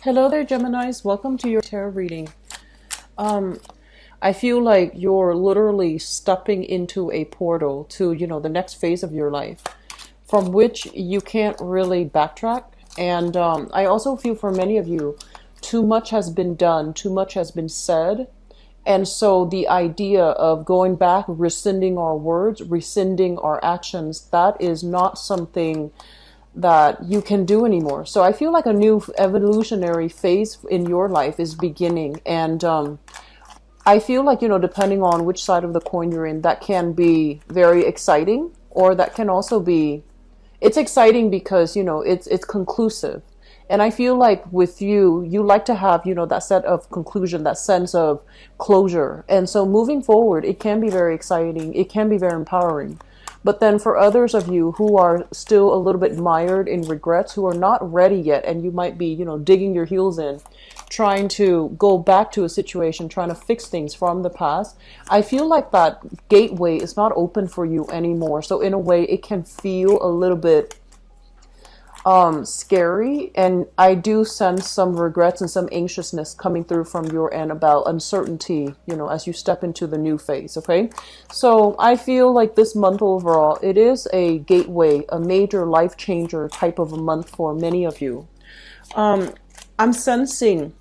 Hello there, Geminis. Welcome to your tarot reading. Um, I feel like you're literally stepping into a portal to, the next phase of your life from which you can't really backtrack. And I also feel for many of you, too much has been done, too much has been said. And so the idea of going back, rescinding our words, rescinding our actions, that is not something that you can do anymore. So I feel like a new evolutionary phase in your life is beginning. And I feel like, depending on which side of the coin you're in, that can be very exciting, or that can also be, it's exciting because, it's conclusive. And I feel like with you, you like to have, that set of conclusion, that sense of closure. And so moving forward, it can be very exciting. It can be very empowering. But then for others of you who are still a little bit mired in regrets, who are not ready yet, and you might be, digging your heels in, trying to go back to a situation, trying to fix things from the past, I feel like that gateway is not open for you anymore. So in a way, it can feel a little bit scary, and I do sense some regrets and some anxiousness coming through from your end about uncertainty, as you step into the new phase. Okay, so I feel like this month overall, it is a gateway, a major life changer type of a month for many of you. I'm sensing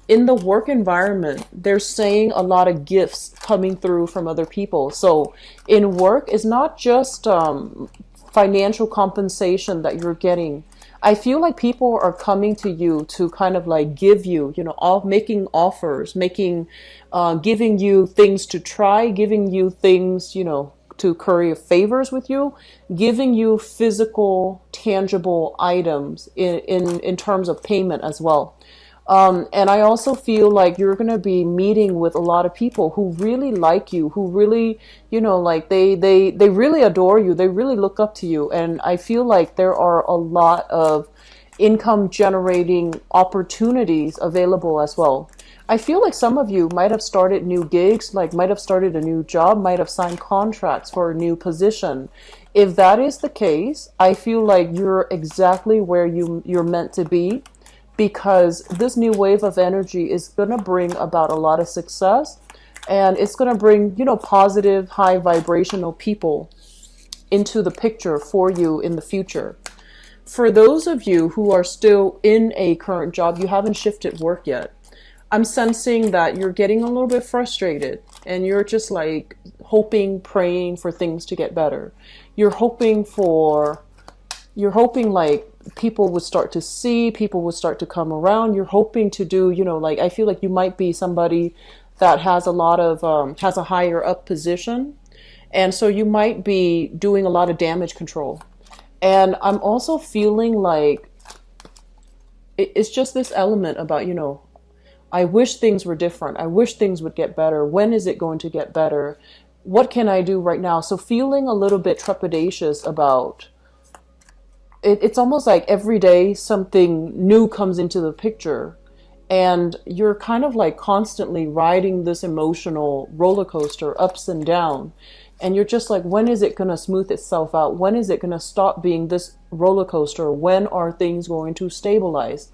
in the work environment, they're saying a lot of gifts coming through from other people. So in work, it's not just financial compensation that you're getting. I feel like people are coming to you to kind of like give you, all making offers, giving you things to try, giving you things, to curry favors with you, giving you physical, tangible items in terms of payment as well. And I also feel like you're going to be meeting with a lot of people who really like you, who really, like they really adore you. They really look up to you. And I feel like there are a lot of income generating opportunities available as well. I feel like some of you might have started new gigs, like might have started a new job, might have signed contracts for a new position. If that is the case, I feel like you're exactly where you're meant to be, because this new wave of energy is going to bring about a lot of success, and it's going to bring, positive, high vibrational people into the picture for you in the future. For those of you who are still in a current job, you haven't shifted work yet, I'm sensing that you're getting a little bit frustrated, and you're just like hoping, praying for things to get better. You're hoping like people would start to see, people would start to come around. You're hoping to do, like I feel like you might be somebody that has a lot of, has a higher up position. And so you might be doing a lot of damage control. And I'm also feeling like it's just this element about, I wish things were different. I wish things would get better. When is it going to get better? What can I do right now? So feeling a little bit trepidatious about it's almost like every day something new comes into the picture, and you're kind of like constantly riding this emotional roller coaster, ups and down. And you're just like, when is it going to smooth itself out? When is it going to stop being this roller coaster? When are things going to stabilize?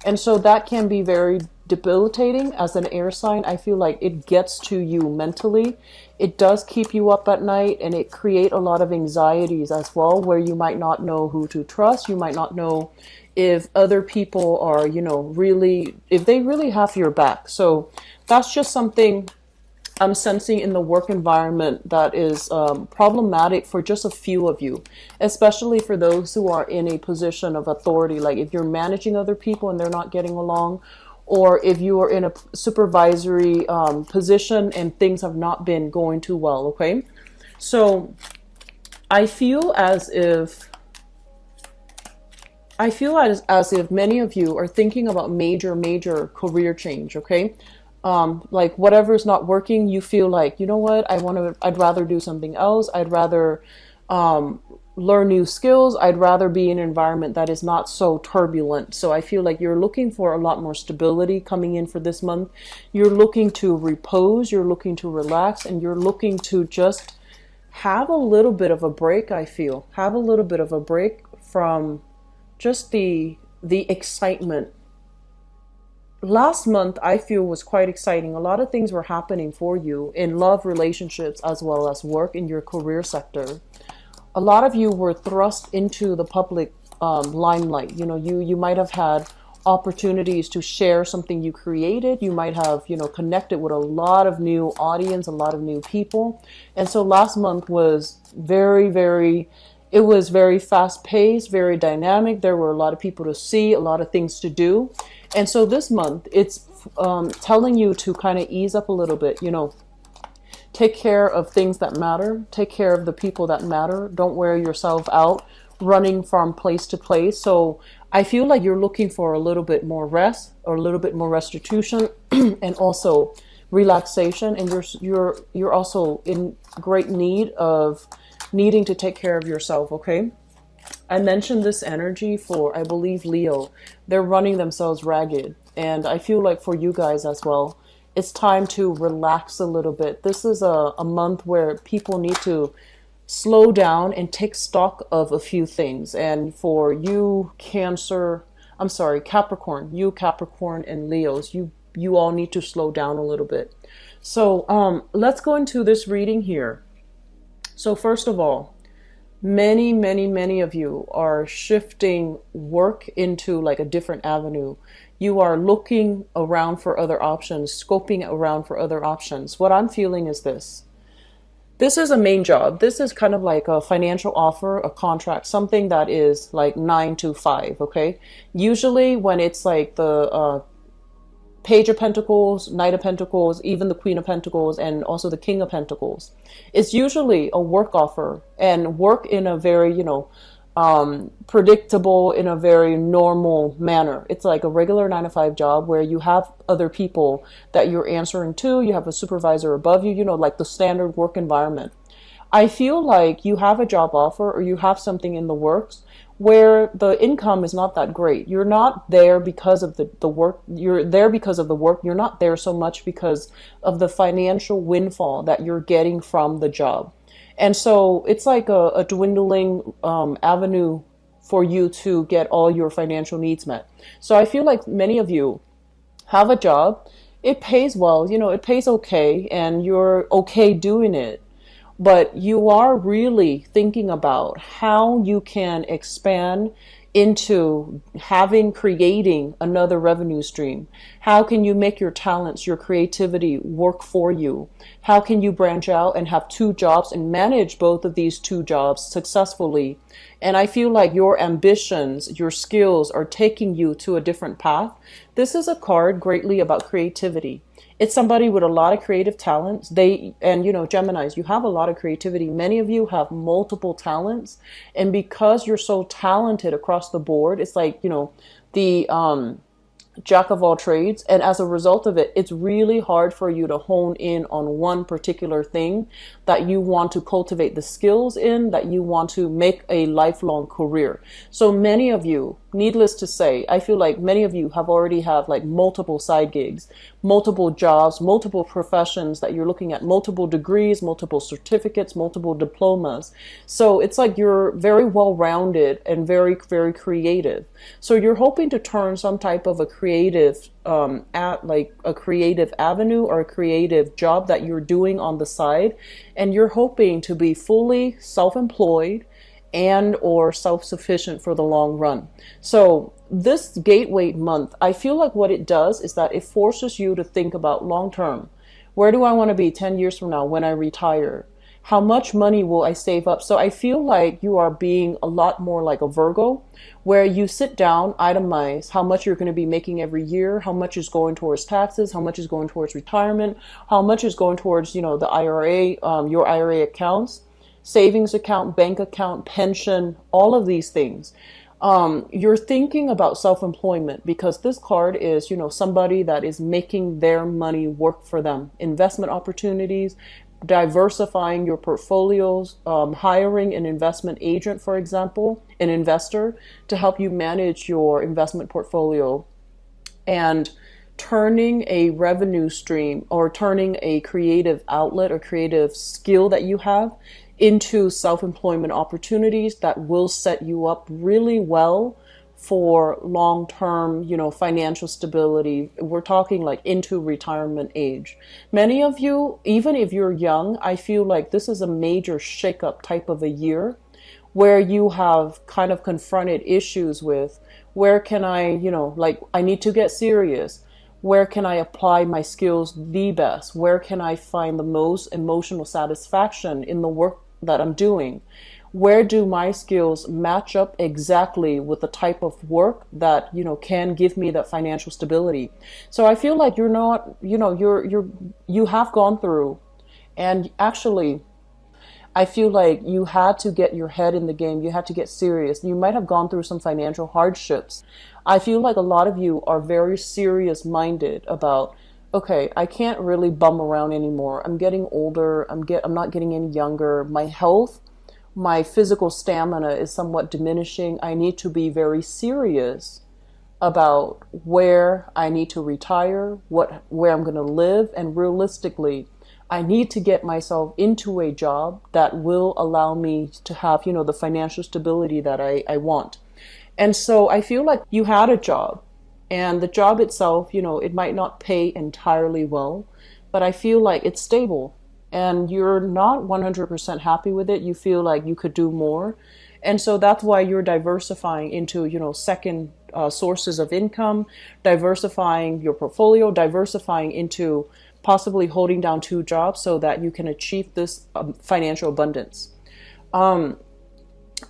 And so that can be very debilitating as an air sign. I feel like it gets to you mentally. It does keep you up at night, and it creates a lot of anxieties as well, where you might not know who to trust. You might not know if other people are, really, if they really have your back. So that's just something I'm sensing in the work environment that is problematic for just a few of you, especially for those who are in a position of authority. Like if you're managing other people and they're not getting along, or if you are in a supervisory position and things have not been going too well. Okay, so I feel as if many of you are thinking about major career change. Okay, like whatever's not working, you feel like, what, I'd rather do something else. I'd rather learn new skills. I'd rather be in an environment that is not so turbulent. So I feel like you're looking for a lot more stability coming in for this month. You're looking to repose, you're looking to relax, and you're looking to just have a little bit of a break. I feel have a little bit of a break from just the excitement last month I feel was quite exciting. A lot of things were happening for you in love, relationships, as well as work in your career sector. A lot of you were thrust into the public limelight. You know, you might have had opportunities to share something you created. You might have, you know, connected with a lot of new audience, a lot of new people. And so last month was it was very fast paced, very dynamic. There were a lot of people to see, a lot of things to do. And so this month, it's telling you to kind of ease up a little bit, you know, take care of things that matter, take care of the people that matter. Don't wear yourself out running from place to place. So I feel like you're looking for a little bit more rest or a little bit more restitution and also relaxation. And you're also in great need of needing to take care of yourself, okay? I mentioned this energy for, I believe, Leo. They're running themselves ragged. And I feel like for you guys as well, it's time to relax a little bit. This is a month where people need to slow down and take stock of a few things. And for you, Capricorn, you Capricorn and Leos, you all need to slow down a little bit. So let's go into this reading here. So first of all, many of you are shifting work into like a different avenue. You are looking around for other options, scoping around for other options. What I'm feeling is this. This is a main job. This is kind of like a financial offer, a contract, something that is like 9 to 5, okay? Usually when it's like the Page of Pentacles, Knight of Pentacles, even the Queen of Pentacles, and also the King of Pentacles. It's usually a work offer and work in a very, you know, predictable, in a very normal manner. It's like a regular 9 to 5 job where you have other people that you're answering to. You have a supervisor above you, you know, like the standard work environment. I feel like you have a job offer or you have something in the works where the income is not that great. You're not there because of the work. You're there because of the work. You're not there so much because of the financial windfall that you're getting from the job. And so it's like a dwindling avenue for you to get all your financial needs met. So I feel like many of you have a job. It pays well, you know, it pays okay, and you're okay doing it. But you are really thinking about how you can expand into creating another revenue stream. How can you make your talents, your creativity work for you? How can you branch out and have 2 jobs and manage both of these 2 jobs successfully? And I feel like your ambitions, your skills are taking you to a different path. This is a card greatly about creativity. It's somebody with a lot of creative talents. And you know, Geminis, you have a lot of creativity. Many of you have multiple talents. And because you're so talented across the board, it's like, you know, the jack of all trades. And as a result of it, it's really hard for you to hone in on one particular thing that you want to cultivate the skills in, that you want to make a lifelong career. So many of you, needless to say, I feel like many of you already have like multiple side gigs, multiple jobs, multiple professions that you're looking at, multiple degrees, multiple certificates, multiple diplomas. So it's like you're very well-rounded and very, very creative. So you're hoping to turn some type of a creative a creative avenue or a creative job that you're doing on the side, and you're hoping to be fully self-employed and or self-sufficient for the long run. So this gateway month, I feel like what it does is that it forces you to think about long term. Where do I want to be 10 years from now when I retire? How much money will I save up? So I feel like you are being a lot more like a Virgo, where you sit down, itemize how much you're going to be making every year, how much is going towards taxes, how much is going towards retirement, how much is going towards, you know, the IRA, your IRA accounts, savings account, bank account, pension, all of these things. You're thinking about self-employment because this card is, you know, somebody that is making their money work for them. Investment opportunities, diversifying your portfolios, hiring an investment agent, for example, an investor to help you manage your investment portfolio, and turning a revenue stream or turning a creative outlet or creative skill that you have into self-employment opportunities that will set you up really well for long-term, financial stability. We're talking like into retirement age. Many of you, even if you're young, I feel like this is a major shakeup type of a year where you have kind of confronted issues with where can I, like I need to get serious. Where can I apply my skills the best? Where can I find the most emotional satisfaction in the work that I'm doing? Where do my skills match up exactly with the type of work that, can give me that financial stability? So I feel like you're not, you have gone through, and actually I feel like you had to get your head in the game. You had to get serious. You might have gone through some financial hardships. I feel like a lot of you are very serious minded about, okay, I can't really bum around anymore. I'm getting older. I'm not getting any younger. My health, my physical stamina is somewhat diminishing. I need to be very serious about where I need to retire, where I'm going to live, and realistically, I need to get myself into a job that will allow me to have, the financial stability that I want. And so I feel like you had a job, and the job itself, it might not pay entirely well, but I feel like it's stable and you're not 100% happy with it. You feel like you could do more. And so that's why you're diversifying into, second sources of income, diversifying your portfolio, diversifying into possibly holding down two jobs so that you can achieve this financial abundance.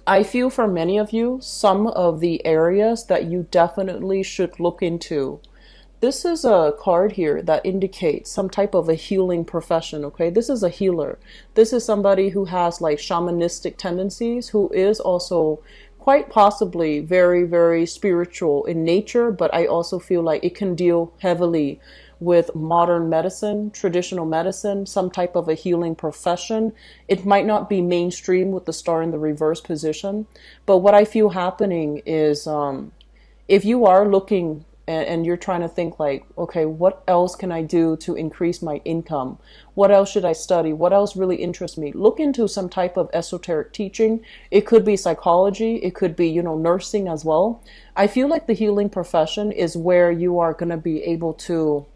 I feel for many of you, some of the areas that you definitely should look into. This is a card here that indicates some type of a healing profession, okay? This is a healer. This is somebody who has like shamanistic tendencies, who is also quite possibly very, very spiritual in nature, but I also feel like it can deal heavily with modern medicine, traditional medicine, some type of a healing profession. It might not be mainstream with the star in the reverse position, but what I feel happening is if you are looking and you're trying to think like, okay, what else can I do to increase my income? What else should I study? What else really interests me? Look into some type of esoteric teaching. It could be psychology. It could be, nursing as well. I feel like the healing profession is where you are going to be able to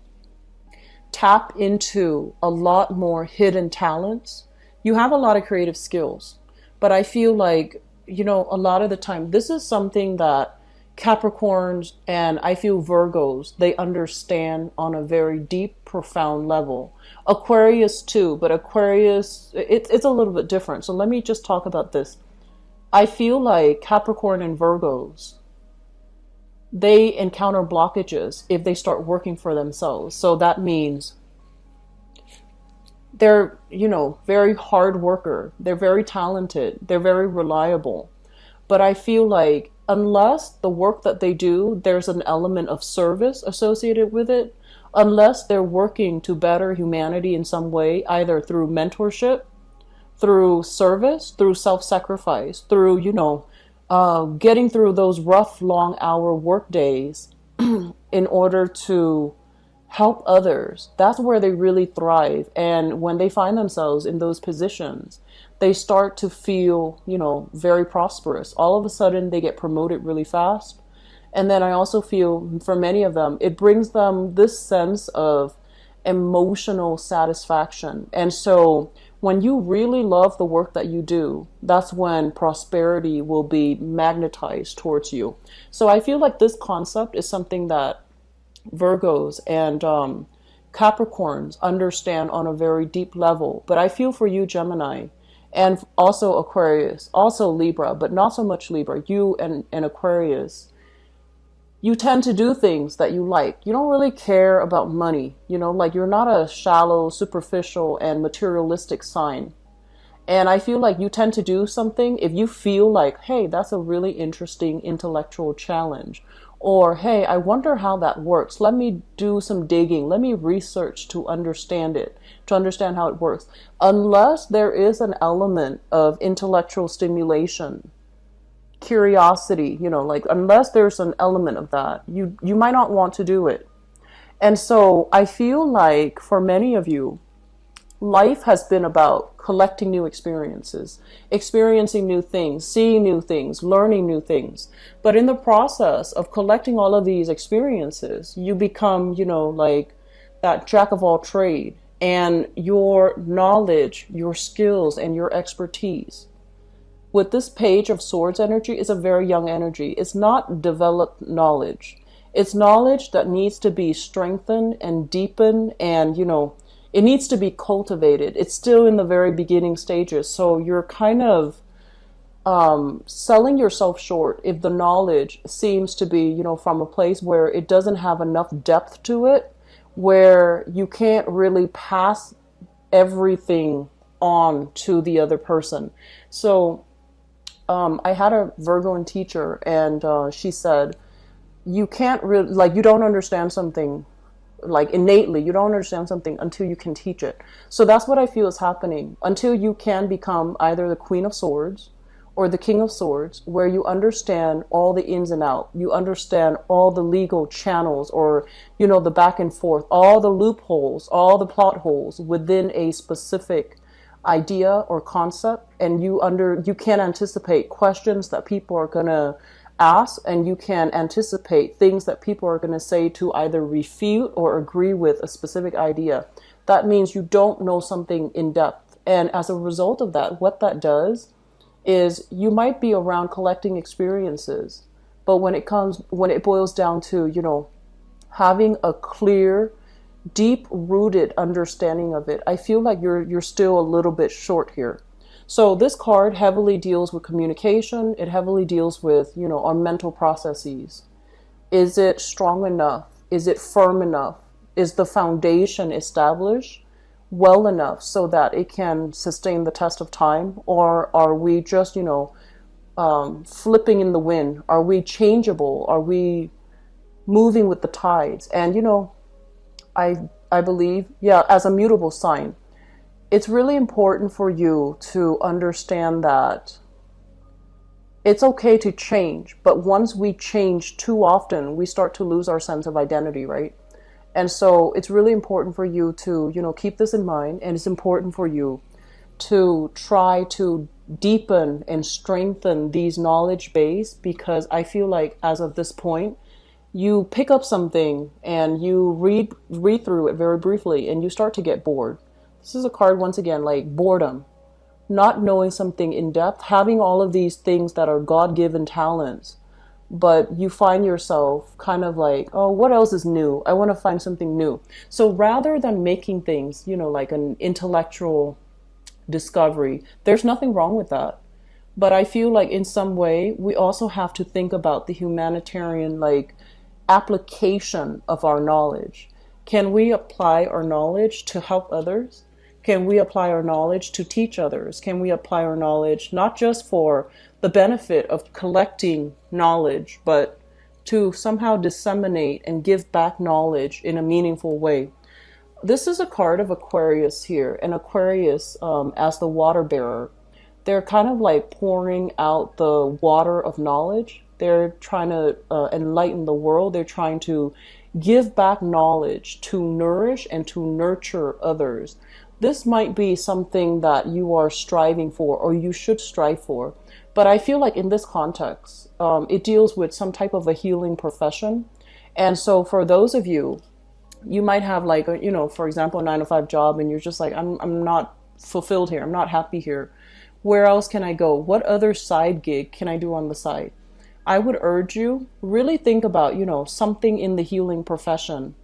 tap into a lot more hidden talents. You have a lot of creative skills, but I feel like, a lot of the time, this is something that Capricorns and I feel Virgos, they understand on a very deep, profound level. Aquarius too, but Aquarius, it's a little bit different. So let me just talk about this. I feel like Capricorn and Virgos, they encounter blockages if they start working for themselves. So that means they're, very hard worker. They're very talented. They're very reliable. But I feel like unless the work that they do, there's an element of service associated with it, unless they're working to better humanity in some way, either through mentorship, through service, through self-sacrifice, through, getting through those rough, long hour work days in order to help others. That's where they really thrive. And when they find themselves in those positions, they start to feel, very prosperous. All of a sudden, they get promoted really fast. And then I also feel for many of them, it brings them this sense of emotional satisfaction. And so when you really love the work that you do, that's when prosperity will be magnetized towards you. So I feel like this concept is something that Virgos and Capricorns understand on a very deep level. But I feel for you, Gemini, and also Aquarius, also Libra, but not so much Libra, you and Aquarius, you tend to do things that you like. You don't really care about money, like you're not a shallow, superficial, and materialistic sign. And I feel like you tend to do something if you feel like, hey, that's a really interesting intellectual challenge. Or, hey, I wonder how that works. Let me do some digging. Let me research to understand it, to understand how it works. Unless there is an element of intellectual stimulation, curiosity, unless there's an element of that, you might not want to do it. And so I feel like for many of you, life has been about collecting new experiences, experiencing new things, seeing new things, learning new things. But in the process of collecting all of these experiences, you become, like that jack of all trade, and your knowledge, your skills, and your expertise with this Page of Swords energy is a very young energy. It's not developed knowledge. It's knowledge that needs to be strengthened and deepened, and it needs to be cultivated. It's still in the very beginning stages. So you're kind of selling yourself short if the knowledge seems to be, from a place where it doesn't have enough depth to it, where you can't really pass everything on to the other person. So I had a Virgoan teacher, and she said, you can't really, like, you don't understand something, like innately, you don't understand something until you can teach it. So that's what I feel is happening. Until you can become either the Queen of Swords or the King of Swords, where you understand all the ins and outs, you understand all the legal channels, or, the back and forth, all the loopholes, all the plot holes within a specific idea or concept, and you can anticipate questions that people are going to ask, and you can anticipate things that people are going to say to either refute or agree with a specific idea. That means you don't know something in depth. And as a result of that, what that does is you might be around collecting experiences, but when it boils down to, having a clear, deep-rooted understanding of it, I feel like you're still a little bit short here. So this card heavily deals with communication. It heavily deals with, our mental processes. Is it strong enough? Is it firm enough? Is the foundation established well enough so that it can sustain the test of time? Or are we just, flipping in the wind? Are we changeable? Are we moving with the tides? And, I believe, as a mutable sign, it's really important for you to understand that it's okay to change, but once we change too often, we start to lose our sense of identity, right? And so it's really important for you to, keep this in mind, and it's important for you to try to deepen and strengthen these knowledge base, because I feel like as of this point, you pick up something and you read through it very briefly, and you start to get bored. This is a card, once again, like boredom, not knowing something in depth, having all of these things that are God-given talents, but you find yourself kind of like, oh, what else is new? I want to find something new. So rather than making things, like an intellectual discovery, there's nothing wrong with that. But I feel like in some way, we also have to think about the humanitarian, application of our knowledge. Can we apply our knowledge to help others? Can we apply our knowledge to teach others? Can we apply our knowledge not just for the benefit of collecting knowledge, but to somehow disseminate and give back knowledge in a meaningful way? This is a card of Aquarius here, and Aquarius, as the water bearer, they're kind of like pouring out the water of knowledge. They're trying to enlighten the world. They're trying to give back knowledge to nourish and to nurture others. This might be something that you are striving for, or you should strive for. But I feel like in this context, it deals with some type of a healing profession. And so for those of you, you might have for example, a 9-to-5 job, and you're just like, I'm not fulfilled here. I'm not happy here. Where else can I go? What other side gig can I do on the side? I would urge you, really think about, something in the healing profession,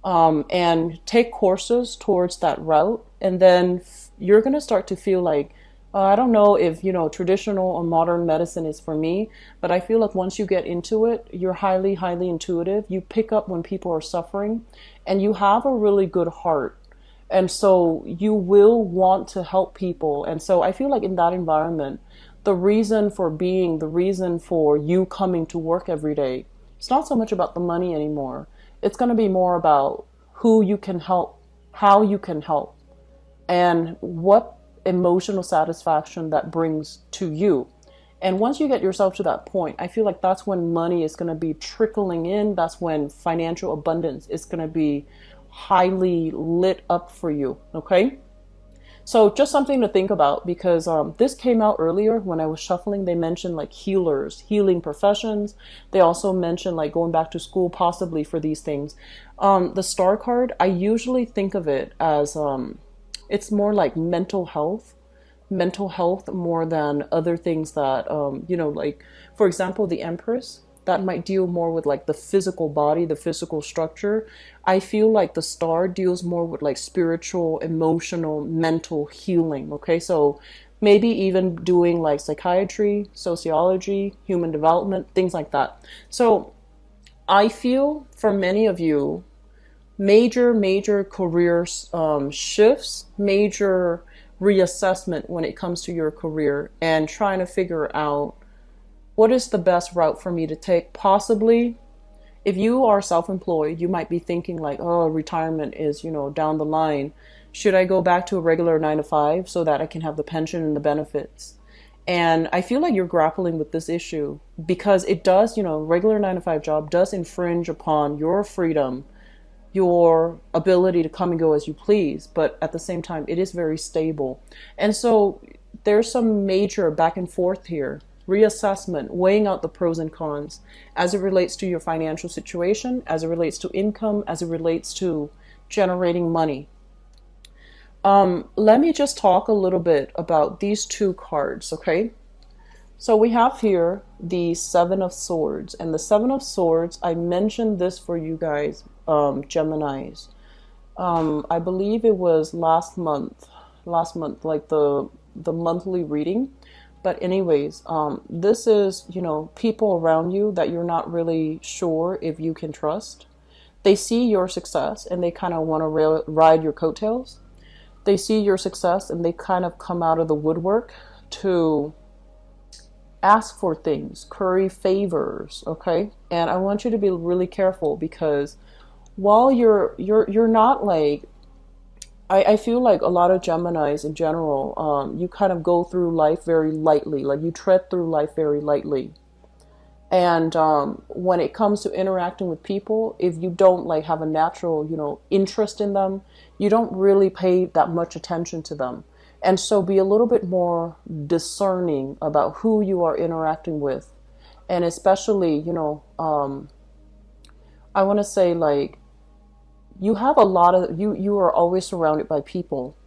and take courses towards that route. And then you're going to start to feel like, I don't know if, traditional or modern medicine is for me, but I feel like once you get into it, you're highly, highly intuitive. You pick up when people are suffering, and you have a really good heart. And so you will want to help people. And so I feel like in that environment, the reason for being, the reason for you coming to work every day, it's not so much about the money anymore. It's going to be more about who you can help, how you can help, and what emotional satisfaction that brings to you. And once you get yourself to that point, I feel like that's when money is going to be trickling in. That's when financial abundance is going to be highly lit up for you. Okay? So just something to think about, because this came out earlier when I was shuffling. They mentioned like healers, healing professions. They also mentioned like going back to school possibly for these things. The star card, I usually think of it as it's more like mental health more than other things that like, for example, the Empress, that might deal more with like the physical body, the physical structure. I feel like the star deals more with like spiritual, emotional, mental healing. Okay, so maybe even doing like psychiatry, sociology, human development, things like that. So I feel for many of you, major career shifts, major reassessment when it comes to your career, and trying to figure out what is the best route for me to take. Possibly, if you are self-employed, you might be thinking like, oh, retirement is, down the line. Should I go back to a regular 9 to 5 so that I can have the pension and the benefits? And I feel like you're grappling with this issue because it does, regular 9 to 5 job does infringe upon your freedom, your ability to come and go as you please, but at the same time, it is very stable. And so there's some major back and forth here, reassessment, weighing out the pros and cons as it relates to your financial situation, as it relates to income, as it relates to generating money. Let me just talk a little bit about these two cards, okay? So we have here the Seven of Swords, and the Seven of Swords, I mentioned this for you guys, Geminis. I believe it was last month, like the monthly reading. But anyways, this is, people around you that you're not really sure if you can trust. They see your success and they kind of want to ride your coattails. They see your success and they kind of come out of the woodwork to ask for things, curry favors, okay? And I want you to be really careful, because while you're not like, I feel like a lot of Geminis in general, you kind of go through life very lightly, like you tread through life very lightly. And when it comes to interacting with people, if you don't like have a natural, interest in them, you don't really pay that much attention to them. And so be a little bit more discerning about who you are interacting with. And especially, I want to say like, you have a lot of, you are always surrounded by people,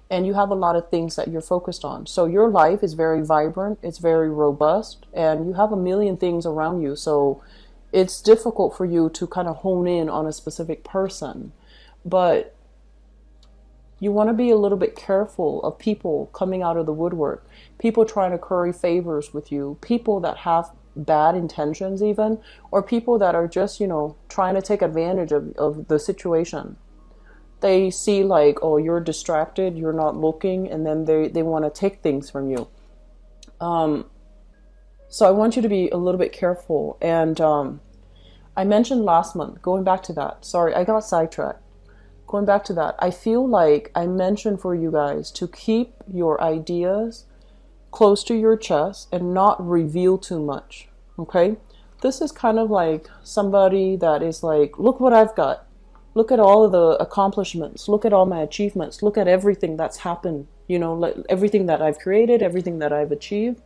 and you have a lot of things that you're focused on. So your life is very vibrant, it's very robust, and you have a million things around you. So it's difficult for you to kind of hone in on a specific person. But you want to be a little bit careful of people coming out of the woodwork, people trying to curry favors with you, people that have bad intentions even, or people that are just, trying to take advantage of the situation. They see like, oh, you're distracted, you're not looking, and then they want to take things from you. So I want you to be a little bit careful. And I mentioned last month, going back to that, sorry, I got sidetracked. Going back to that, I feel like I mentioned for you guys to keep your ideas close to your chest and not reveal too much, okay? This is kind of like somebody that is like, look what I've got. Look at all of the accomplishments. Look at all my achievements. Look at everything that's happened, like everything that I've created, everything that I've achieved.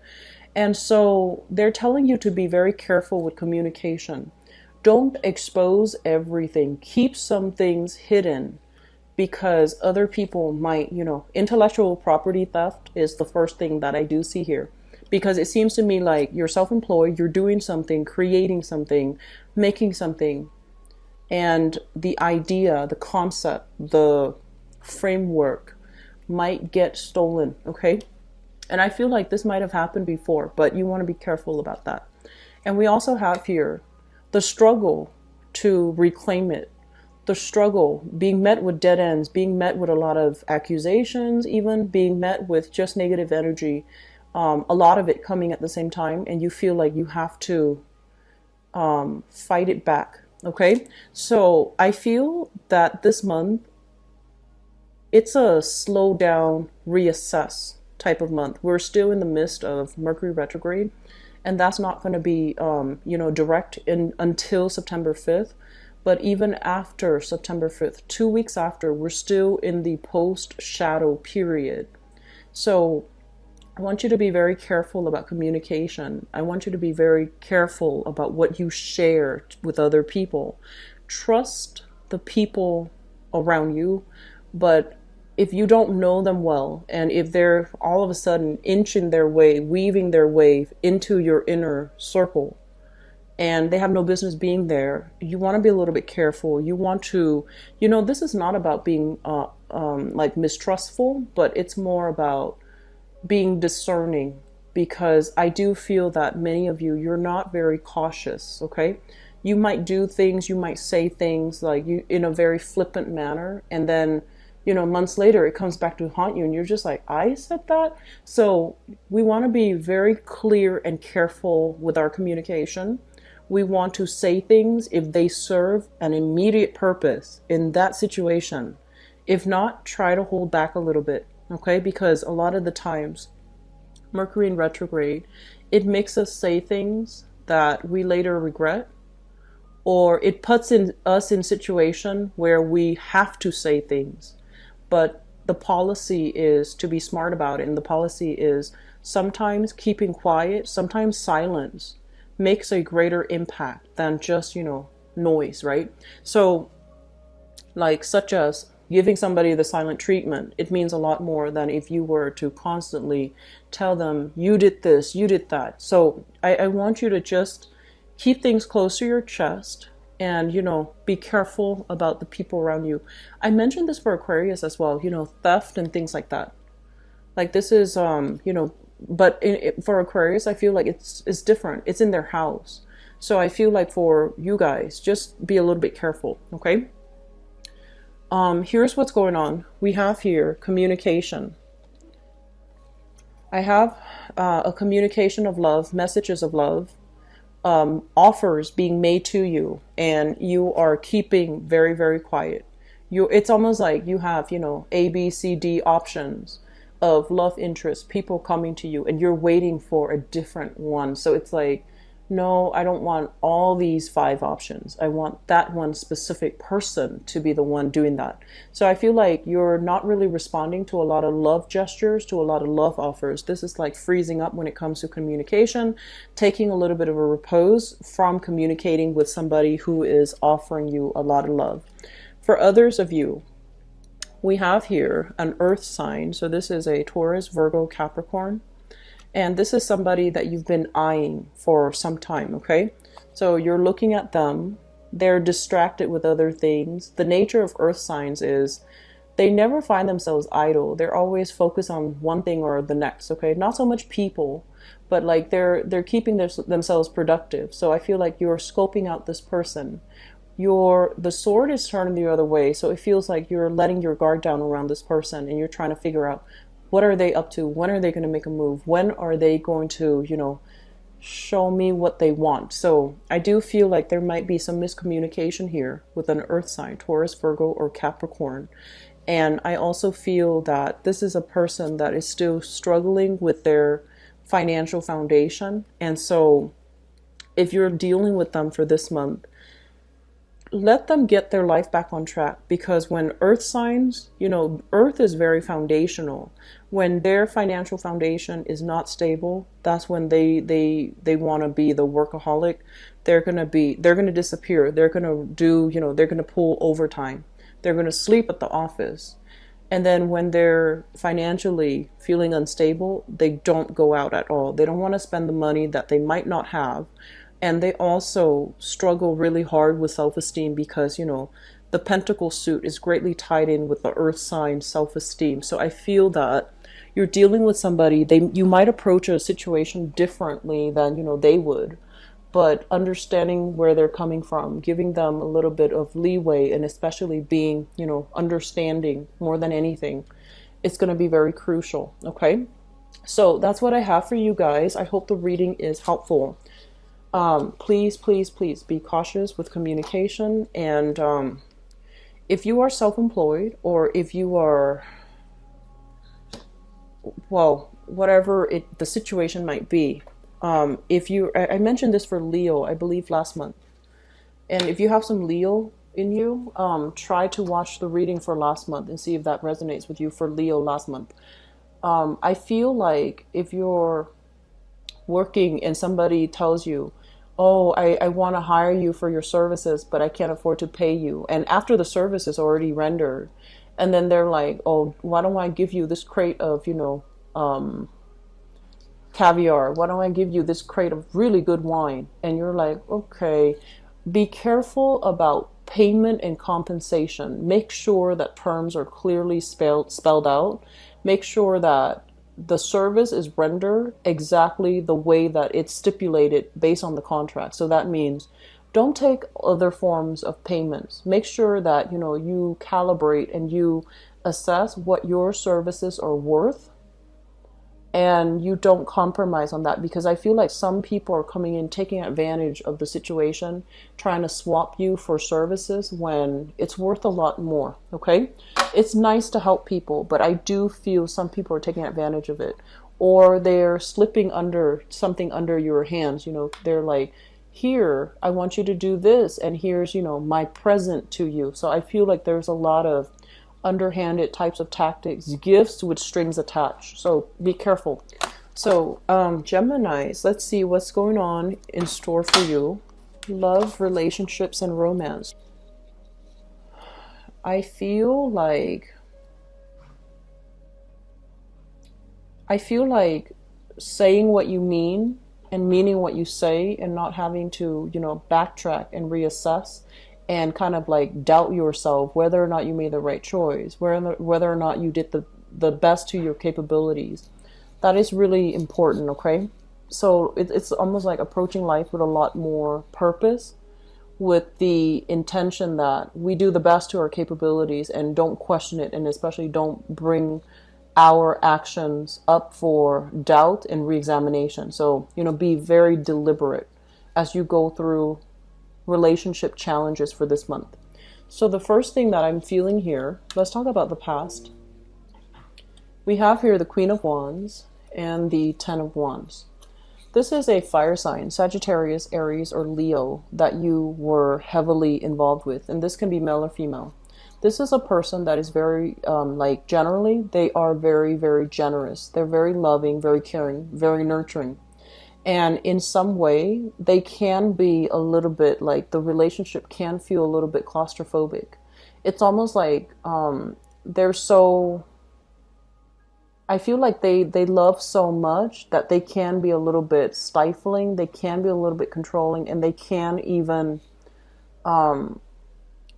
And so they're telling you to be very careful with communication. Don't expose everything. Keep some things hidden, because other people might, intellectual property theft is the first thing that I do see here. Because it seems to me like you're self-employed, you're doing something, creating something, making something, and the idea, the concept, the framework might get stolen, okay? And I feel like this might have happened before, but you want to be careful about that. And we also have here the struggle to reclaim it, the struggle, being met with dead ends, being met with a lot of accusations, even being met with just negative energy, a lot of it coming at the same time, and you feel like you have to fight it back, okay? So I feel that this month, it's a slow down, reassess type of month. We're still in the midst of Mercury retrograde, and that's not going to be, direct until September 5th. But even after September 5th, 2 weeks after, we're still in the post-shadow period. So I want you to be very careful about communication. I want you to be very careful about what you share with other people. Trust the people around you, but if you don't know them well, and if they're all of a sudden inching their way, weaving their way into your inner circle, and they have no business being there, you want to be a little bit careful. You want to, this is not about being like mistrustful, but it's more about being discerning, because I do feel that many of you, you're not very cautious, okay? You might do things, you might say things like you in a very flippant manner, and then months later it comes back to haunt you, and you're just like, I said that? So we want to be very clear and careful with our communication. We want to say things if they serve an immediate purpose in that situation. If not, try to hold back a little bit, okay? Because a lot of the times, Mercury in retrograde, it makes us say things that we later regret, or it puts us in situation where we have to say things. But the policy is to be smart about it, and the policy is sometimes keeping quiet, sometimes silence makes a greater impact than just, noise, right? So, like, such as giving somebody the silent treatment, it means a lot more than if you were to constantly tell them, you did this, you did that. So I want you to just keep things close to your chest and, be careful about the people around you. I mentioned this for Aquarius as well, theft and things like that. Like, this is, but for Aquarius, I feel like it's different. It's in their house. So I feel like for you guys, just be a little bit careful, okay? Here's what's going on. We have here communication. I have a communication of love, messages of love, offers being made to you, and you are keeping very, very quiet. It's almost like you have, A, B, C, D options of love interest, people coming to you, and you're waiting for a different one. So it's like, no, I don't want all these 5 options. I want that one specific person to be the one doing that. So I feel like you're not really responding to a lot of love gestures, to a lot of love offers. This is like freezing up when it comes to communication, taking a little bit of a repose from communicating with somebody who is offering you a lot of love. For others of you, we have here an earth sign. So this is a Taurus, Virgo, Capricorn. And this is somebody that you've been eyeing for some time, okay? So you're looking at them. They're distracted with other things. The nature of earth signs is they never find themselves idle. They're always focused on one thing or the next, okay? Not so much people, but like they're keeping themselves productive. So I feel like you're scoping out this person. The sword is turning the other way. So it feels like you're letting your guard down around this person, and you're trying to figure out, what are they up to? When are they going to make a move? When are they going to, show me what they want? So I do feel like there might be some miscommunication here with an earth sign, Taurus, Virgo, or Capricorn. And I also feel that this is a person that is still struggling with their financial foundation. And so if you're dealing with them for this month, let them get their life back on track, because when earth signs, earth is very foundational. When their financial foundation is not stable, that's when they want to be the workaholic. They're going to disappear. They're going to do, they're going to pull overtime. They're going to sleep at the office. And then when they're financially feeling unstable, they don't go out at all. They don't want to spend the money that they might not have. And they also struggle really hard with self-esteem because, the pentacle suit is greatly tied in with the earth sign self-esteem. So I feel that you're dealing with somebody, you might approach a situation differently than, they would. But understanding where they're coming from, giving them a little bit of leeway, and especially being, understanding more than anything, it's going to be very crucial, okay? So that's what I have for you guys. I hope the reading is helpful. Please, please, please be cautious with communication. And if you are self-employed, or if you are, well, whatever the situation might be, I mentioned this for Leo, I believe last month. And if you have some Leo in you, try to watch the reading for last month and see if that resonates with you for Leo last month. I feel like if you're working and somebody tells you, oh, I want to hire you for your services, but I can't afford to pay you. And after the service is already rendered, and then they're like, oh, why don't I give you this crate of, caviar? Why don't I give you this crate of really good wine? And you're like, okay, be careful about payment and compensation. Make sure that terms are clearly spelled out. Make sure that the service is rendered exactly the way that it's stipulated based on the contract. So that means don't take other forms of payments. Make sure that, you calibrate and you assess what your services are worth, and you don't compromise on that, because I feel like some people are coming in taking advantage of the situation, trying to swap you for services when it's worth a lot more. Okay, it's nice to help people, but I do feel some people are taking advantage of it, or they're slipping under something under your hands. They're like, here, I want you to do this, and here's my present to you. So I feel like there's a lot of underhanded types of tactics, gifts with strings attached. So be careful. So Geminis, let's see what's going on in store for you. Love, relationships, and romance. I feel like saying what you mean and meaning what you say, and not having to, backtrack and reassess and kind of like doubt yourself whether or not you made the right choice, whether or not you did the best to your capabilities. That is really important, okay? So it's almost like approaching life with a lot more purpose, with the intention that we do the best to our capabilities and don't question it, and especially don't bring our actions up for doubt and reexamination. So, be very deliberate as you go through relationship challenges for this month. So the first thing that I'm feeling here, let's talk about the past. We have here the Queen of Wands and the Ten of Wands. This is a fire sign, Sagittarius, Aries, or Leo, that you were heavily involved with. And this can be male or female. This is a person that is very, generally, they are very, very generous. They're very loving, very caring, very nurturing. And in some way, they can be a little bit like, the relationship can feel a little bit claustrophobic. It's almost like they're so, I feel like they love so much that they can be a little bit stifling, they can be a little bit controlling, and they can even,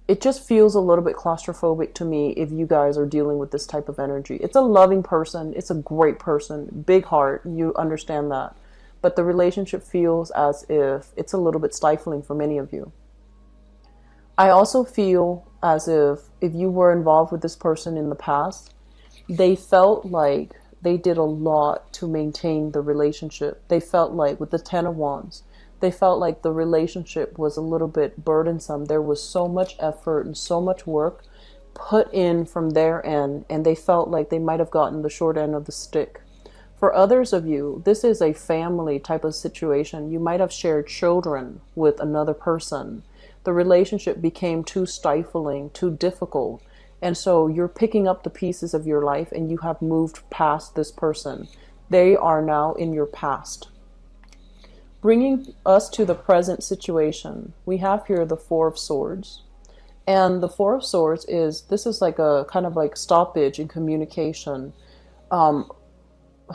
it just feels a little bit claustrophobic to me if you guys are dealing with this type of energy. It's a loving person, it's a great person, big heart, you understand that. But the relationship feels as if it's a little bit stifling for many of you. I also feel as if you were involved with this person in the past, they felt like they did a lot to maintain the relationship. They felt like, with the Ten of Wands, they felt like the relationship was a little bit burdensome. There was so much effort and so much work put in from their end, and they felt like they might have gotten the short end of the stick. For others of you, this is a family type of situation. You might have shared children with another person. The relationship became too stifling, too difficult. And so you're picking up the pieces of your life and you have moved past this person. They are now in your past. Bringing us to the present situation, we have here the Four of Swords. And the Four of Swords this is like a kind of like stoppage in communication.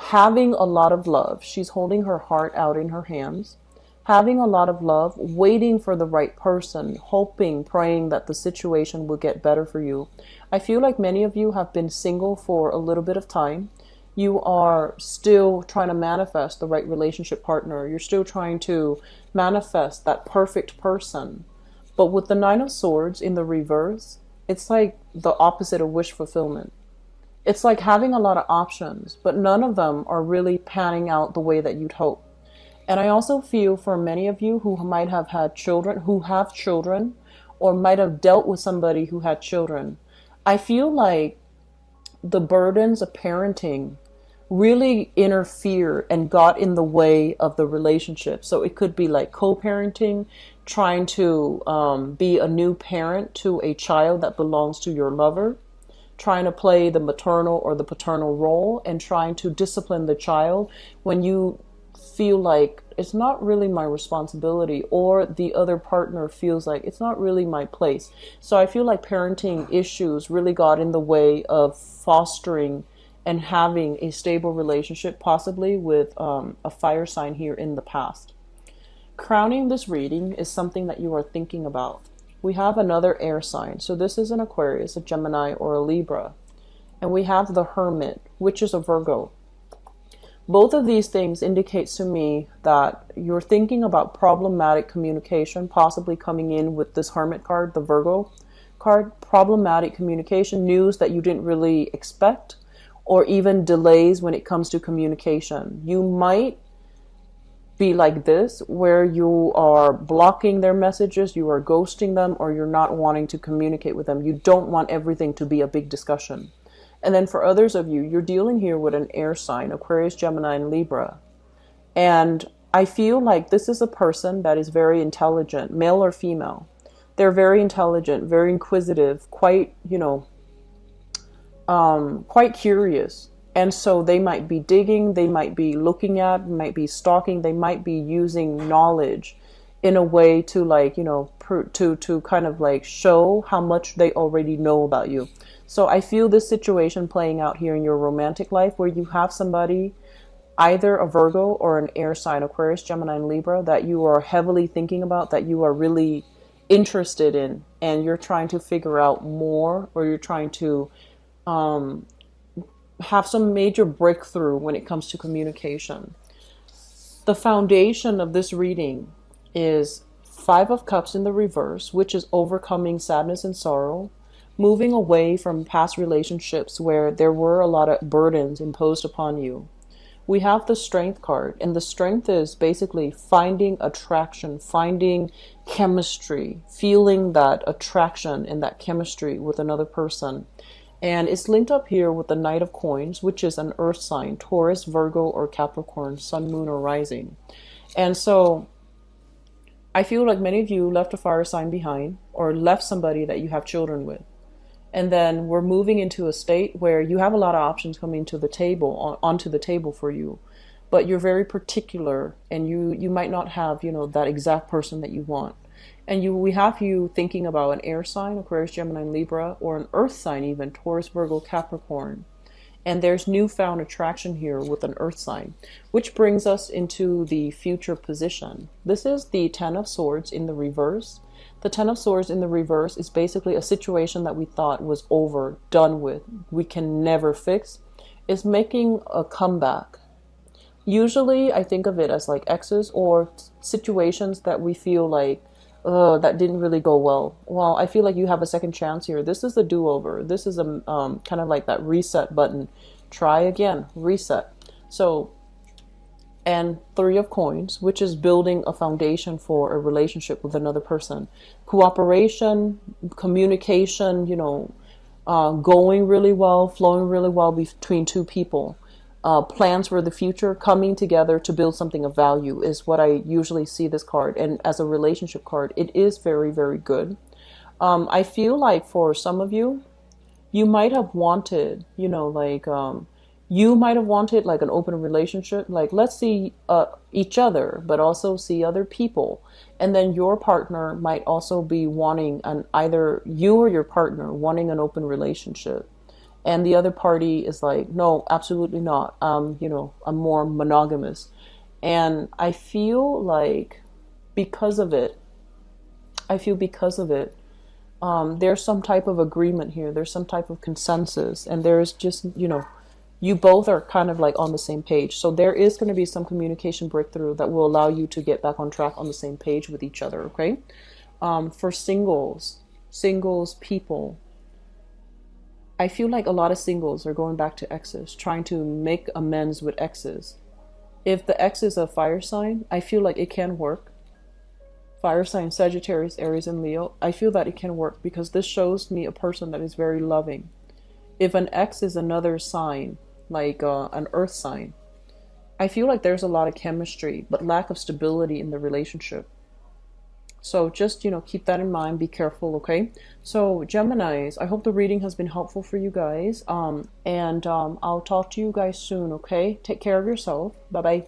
Having a lot of love. She's holding her heart out in her hands. Having a lot of love, waiting for the right person, hoping, praying that the situation will get better for you. I feel like many of you have been single for a little bit of time. You are still trying to manifest the right relationship partner. You're still trying to manifest that perfect person. But with the Nine of Swords in the reverse, it's like the opposite of wish fulfillment. It's like having a lot of options, but none of them are really panning out the way that you'd hope. And I also feel for many of you who might have had children, who have children, or might have dealt with somebody who had children, I feel like the burdens of parenting really interfere and got in the way of the relationship. So it could be like co-parenting, trying to be a new parent to a child that belongs to your lover, trying to play the maternal or the paternal role, and trying to discipline the child when you feel like it's not really my responsibility, or the other partner feels like it's not really my place. So I feel like parenting issues really got in the way of fostering and having a stable relationship, possibly with a fire sign here in the past. Crowning this reading is something that you are thinking about. We have another air sign. So this is an Aquarius, a Gemini, or a Libra. And we have the Hermit, which is a Virgo. Both of these things indicates to me that you're thinking about problematic communication, possibly coming in with this Hermit card, the Virgo card, problematic communication, news that you didn't really expect, or even delays when it comes to communication. You might be like this, where you are blocking their messages, you are ghosting them, or you're not wanting to communicate with them. You don't want everything to be a big discussion. And then for others of you, you're dealing here with an air sign, Aquarius, Gemini, and Libra. And I feel like this is a person that is very intelligent, male or female. They're very intelligent, very inquisitive, quite, quite curious. And so they might be digging, they might be looking at, might be stalking, they might be using knowledge in a way to to kind of like show how much they already know about you. So I feel this situation playing out here in your romantic life, where you have somebody, either a Virgo or an air sign, Aquarius, Gemini, and Libra, that you are heavily thinking about, that you are really interested in, and you're trying to figure out more, or you're trying to have some major breakthrough when it comes to communication. The foundation of this reading is Five of Cups in the reverse, which is overcoming sadness and sorrow, moving away from past relationships where there were a lot of burdens imposed upon you. We have the Strength card, and the Strength is basically finding attraction, finding chemistry, feeling that attraction and that chemistry with another person. And it's linked up here with the Knight of Coins, which is an earth sign, Taurus, Virgo, or Capricorn, sun, moon, or rising. And so I feel like many of you left a fire sign behind, or left somebody that you have children with. And then we're moving into a state where you have a lot of options coming to the table, onto the table for you. But you're very particular, and you might not have, that exact person that you want. And we have you thinking about an air sign, Aquarius, Gemini, and Libra, or an earth sign even, Taurus, Virgo, Capricorn. And there's newfound attraction here with an earth sign, which brings us into the future position. This is the Ten of Swords in the reverse. The Ten of Swords in the reverse is basically a situation that we thought was over, done with, we can never fix. It's making a comeback. Usually I think of it as like exes, or situations that we feel like, that didn't really go well. Well, I feel like you have a second chance here. This is the do-over. This is a kind of like that reset button. Try again, reset. So, and Three of Coins, which is building a foundation for a relationship with another person. Cooperation, communication, going really well, flowing really well between two people. Plans for the future, coming together to build something of value is what I usually see this card. And as a relationship card, it is very, very good. I feel like for some of you, you might have wanted, you might have wanted like an open relationship, like let's see each other, but also see other people. And then your partner might also be wanting either you or your partner wanting an open relationship. And the other party is like, no, absolutely not. I'm more monogamous. And I feel like because of it, there's some type of agreement here. There's some type of consensus. And there's just, you both are kind of like on the same page. So there is going to be some communication breakthrough that will allow you to get back on track on the same page with each other, okay? For singles people, I feel like a lot of singles are going back to exes, trying to make amends with exes. If the ex is a fire sign, I feel like it can work. Fire sign, Sagittarius, Aries, and Leo, I feel that it can work because this shows me a person that is very loving. If an ex is another sign, like an earth sign, I feel like there's a lot of chemistry, but lack of stability in the relationship. So just, keep that in mind. Be careful, okay? So Geminis, I hope the reading has been helpful for you guys. And I'll talk to you guys soon, okay? Take care of yourself. Bye-bye.